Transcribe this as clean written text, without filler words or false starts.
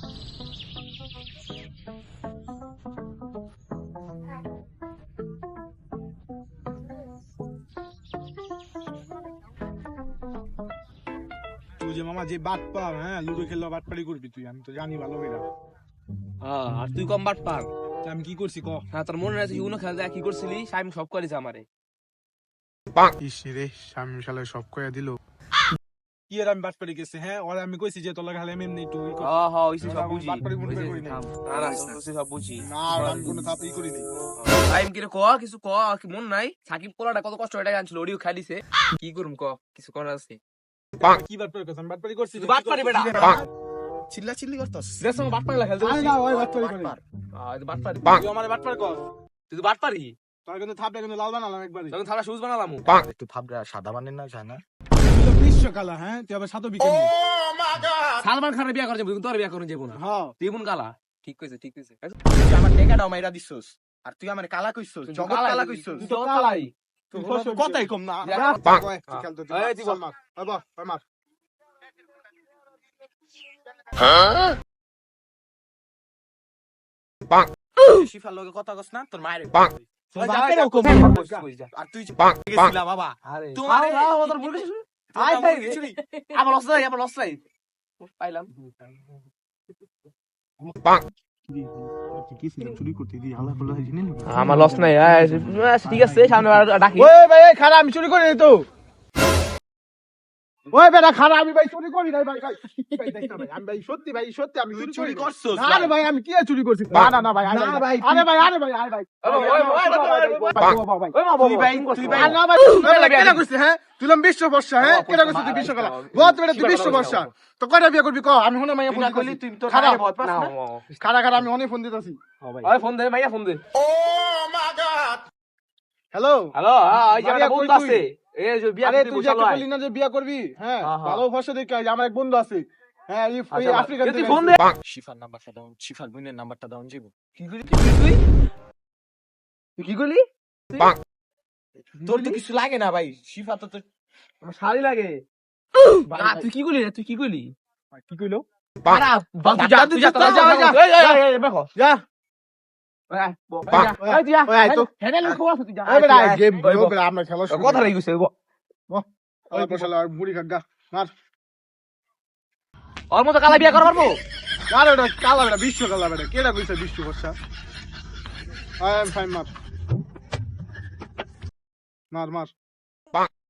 তুই যে মামা যে বাট পার, হ্যাঁ লুডো খেললে বাটপাড়ি করবি তুই, আমি তো জানি ভালো করে। আর তুই কম বাট পার। আমি কি করছি ক? হ্যাঁ তোর মনে আছে ইউনো খেলতে কি করছিলি? আমি সব করেছি আমারে। ইস রে, স্বামী শালা সব কয়া দিল। কি আর আমি বাটপাড়ি গেছি? হ্যাঁ ওরা আমি কইছি যে তোর লাগে খালি এমনি তুই ওইসি সব বুঝি। বাটপাড়ি মনে করি না। না ওইসি সব বুঝি। না আমি কোনো থাপই করি নাই। টাইম কি রে ক কিছু ক, কি মন নাই? সাকিব পোলাটা কত কষ্ট এটা আনছিল, ওডিও খাই দিছে। কি করুম ক, কিছু করার আছে? কি বাটপাড়ি করছ? আমি বাটপাড়ি করছি। তুই বাটপাড়ি বেটা। চিল্লা চিল্লি করতাস। দেখ সঙ্গে বাটপাড়ি খেলতে। আরে না ওই বাটপাড়ি করি। বাটপাড়ি। তুই আমারে বাটপাড়ি কর। তুই তো বাটপাড়ি। তোর কিন্তু থাপড়ে কিন্তু লাল বানালাম একবারই। তখন থালা সুজ বানালাম। একটু থাবড়া সাদা বানেন না যায় না? তুই তো বিশ্বকালা, হ্যাঁ তুই আবার সাতো বিকেল। সালমান খানের বিয়া করে যাবো, তোর বিয়া করে যাবো না। হ্যাঁ তুই বোন কালা। ঠিক কইছে ঠিক কইছে। তুই আমার টেকাটাও মাইরা দিছস আর তুই আমার কালা কইছস, তুই জগৎ কালা কইছস। তুই তো কালাই। তুই কথাই কম না। যা। তুই খেলতে এই তুই বল। মার। বাবা মার। শিফার লগে কথা কস না, তোর মায়ের বাপেরও কম। আর তুই গেছিলা বাবা। আরে তোমার তোর ভুল কিছু। আই ভাই আমার লস নাই, আমার লস নাই। পাইলাম। আমার লস নাই। ঠিক আছে সামনে ডাকি। ওই ভাই খারাপ, আমি চুরি করি নাই তো। ওই বেটা খারাপ, আমি ভাই চুরি করি নাই ভাই। ভাই দেখ না ভাই, আমি ভাই সত্যি আমি চুরি করছস। না রে ভাই, আমি কি আর চুরি করছি? না না ভাই, আরে ভাই, আরে ভাই, আরে ভাই, আরে ভাই। তুই ভাই আর না ভাই, কেডা কইছিস? হ্যাঁ তুইলাম বিশ্ব বর্ষা, হ্যাঁ কেডা কইছিস তুই বিশ্বকালা? বহুত বেটা তুই বিশ্ব বর্ষা। তো কয়টা বিয়ে করবি ক? আমি হুনে মাইয়া ফোন কইলি দিছি। তুই তোর খারাপ। মায়ের ভয় পাস না? খারা আমি অনেক ফোন দিতেছি। ওই ফোন দে মাইয়া ফোন দে। হ্যালো হ্যালো এই জায়গাটা বন্ধ আছে। এই যে বিয়া আরে দিতে তুই যে বসালো একটা আয়। বললি না যে বিয়া করবি, হ্যাঁ হ্যাঁ, হ্যাঁ। ভালো ভাষা দেখে আয়, আমার এক বন্ধু আছে, হ্যাঁ এই আফ্রিকান তুই থেকে ফোন আসছে। দে। শিফার নাম্বারটা দাও, শিফার বোনের নাম্বারটা দাও যাবো। কি কইলি তুই? তুই কি কইলি? তোর তো কিছু লাগে না ভাই, শিফা তো তোর আমার শাড়ি লাগে। না তুই কি কইলি? তুই কি কইলি? কি কইলো? পারা তুই যা তুই যা যা, যা, যা। এই দেখো যা এই তুই যা ওই আয় তো। হেডেল খোয়া তুই যা এই বেটা গেম ও বেটা আমরা খেলা শুরু কথা লাগি গেছে ওই বসালা আর বুড়ি কাকা মার। ওর মতো কালা বিয়া করা পারবো? আরে ওটা কালা বেটা, বিশ্ব কালা বেটা, কেডা কইছে বিশ্ব বর্ষা? আই এম ফাইন, মার মার মার।